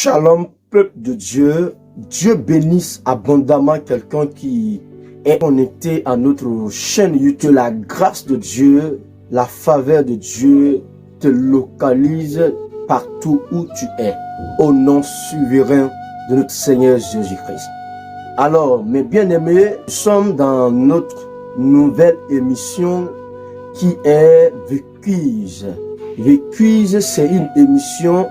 Shalom, peuple de Dieu. Dieu bénisse abondamment quelqu'un qui est connecté à notre chaîne YouTube. La grâce de Dieu, la faveur de Dieu te localise partout où tu es. Au nom souverain de notre Seigneur Jésus-Christ. Alors, mes bien-aimés, nous sommes dans notre nouvelle émission qui est Vécuse. Vécuse, c'est une émission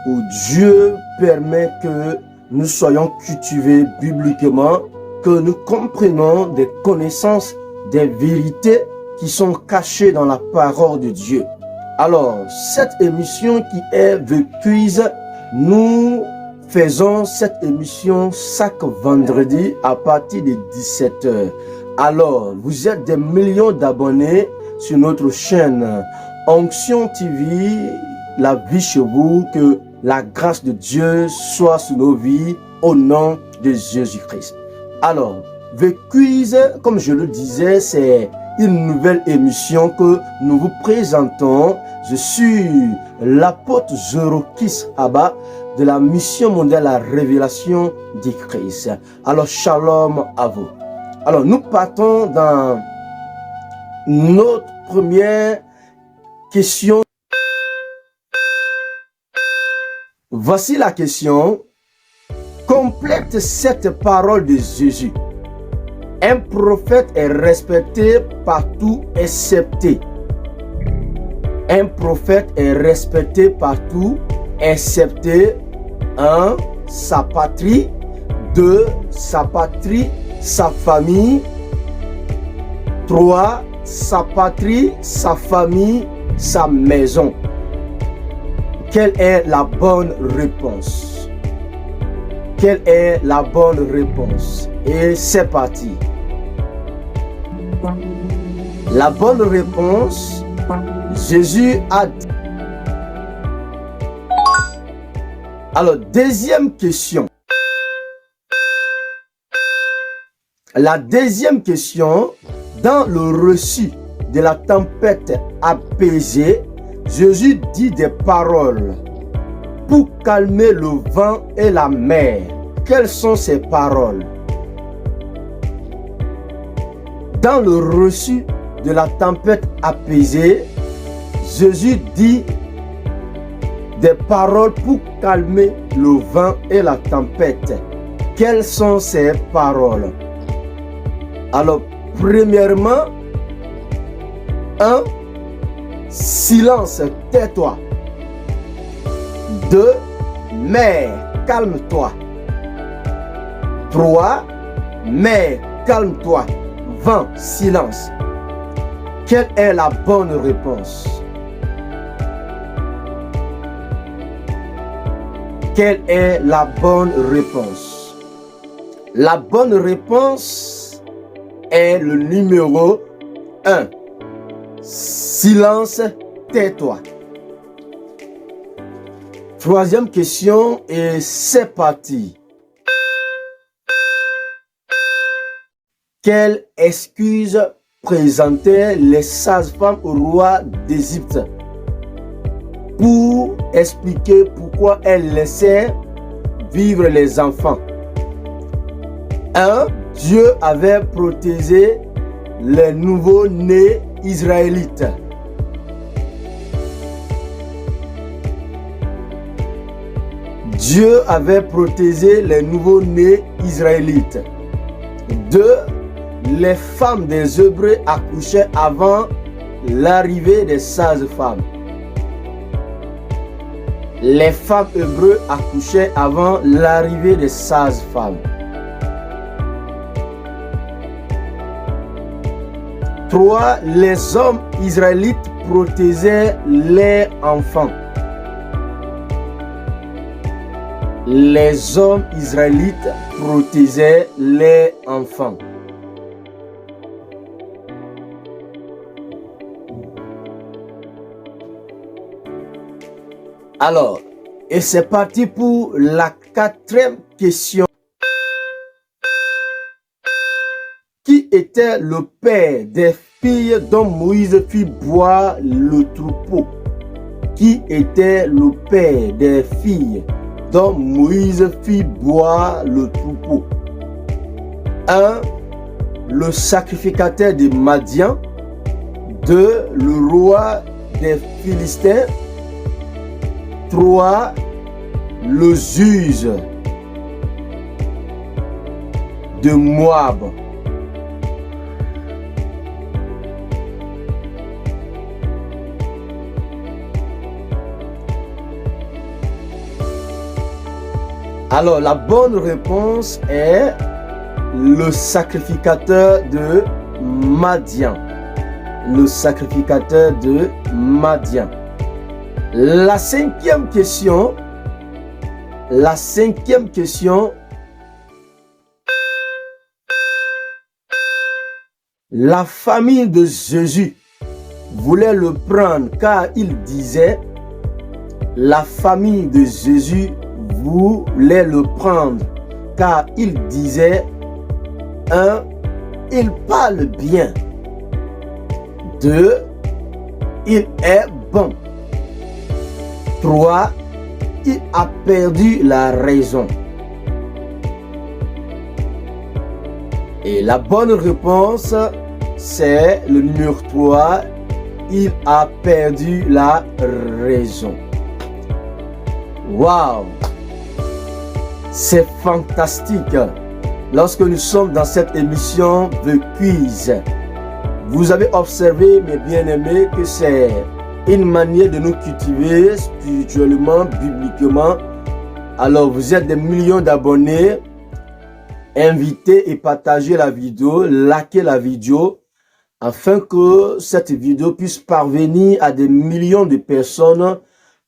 où Dieu permet que nous soyons cultivés bibliquement, que nous comprenions des connaissances, des vérités qui sont cachées dans la parole de Dieu. Alors, cette émission qui est Vécuse, nous faisons cette émission chaque vendredi à partir de 17h. Alors, vous êtes des millions d'abonnés sur notre chaîne Onction TV, la vie chez vous, que la grâce de Dieu soit sur nos vies au nom de Jésus-Christ. Alors, Vécuse, comme je le disais, c'est une nouvelle émission que nous vous présentons. Je suis l'apôtre Zorokis Abba de la mission mondiale à la révélation du Christ. Alors, shalom à vous. Alors, nous partons dans notre première question. Voici la question. Complète cette parole de Jésus. Un prophète est respecté partout excepté. Un prophète est respecté partout excepté 1. Sa patrie. 2. Sa patrie, sa famille. 3. Sa patrie, sa famille, sa maison. Quelle est la bonne réponse? Quelle est la bonne réponse? Et c'est parti. La bonne réponse, Jésus a dit. Alors, deuxième question. La deuxième question, dans le récit de la tempête apaisée, Jésus dit des paroles pour calmer le vent et la mer. Quelles sont ces paroles? Dans le récit de la tempête apaisée, Jésus dit des paroles pour calmer le vent et la tempête. Quelles sont ces paroles? Alors, premièrement, 1. Silence, tais-toi. 2. Mer, calme-toi. 3. Mer, calme-toi. Vent, silence. Quelle est la bonne réponse? Quelle est la bonne réponse? La bonne réponse est le numéro 1. Silence, tais-toi. Troisième question et c'est parti. Quelle excuse présentaient les sages-femmes au roi d'Égypte pour expliquer pourquoi elles laissaient vivre les enfants? 1. Dieu avait protégé les nouveaux-nés israélites. Dieu avait protégé les nouveaux-nés israélites. 2. Les femmes des Hébreux accouchaient avant l'arrivée des sages-femmes. Les femmes hébreux accouchaient avant l'arrivée des sages-femmes. 3. Les hommes israélites protégeaient les enfants. Les hommes israélites protégeaient les enfants. Alors, et c'est parti pour la quatrième question. Qui était le père des filles dont Moïse fit boire le troupeau? Qui était le père des filles dont Moïse fit boire le troupeau. 1. Le sacrificateur de Madian. 2. Le roi des Philistins. 3. Le Zuz de Moab. Alors, la bonne réponse est le sacrificateur de Madian. Le sacrificateur de Madian. La cinquième question. La famille de Jésus voulait le prendre car il disait, la famille de Jésus voulait le prendre car il disait, 1. Il parle bien. 2. Il est bon. 3. Il a perdu la raison. Et la bonne réponse, c'est le numéro 3. Il a perdu la raison. Waouh! C'est fantastique. Lorsque nous sommes dans cette émission de quiz, vous avez observé, mes bien-aimés, que c'est une manière de nous cultiver spirituellement, bibliquement. Alors, vous êtes des millions d'abonnés. Invitez et partagez la vidéo, likez la vidéo, afin que cette vidéo puisse parvenir à des millions de personnes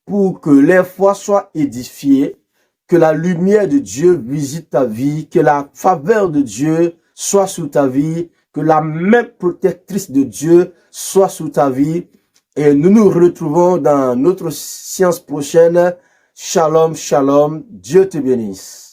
pour que leur foi soit édifiée, que la lumière de Dieu visite ta vie, que la faveur de Dieu soit sous ta vie, que la main protectrice de Dieu soit sous ta vie. Et nous nous retrouvons dans notre séance prochaine. Shalom, shalom. Dieu te bénisse.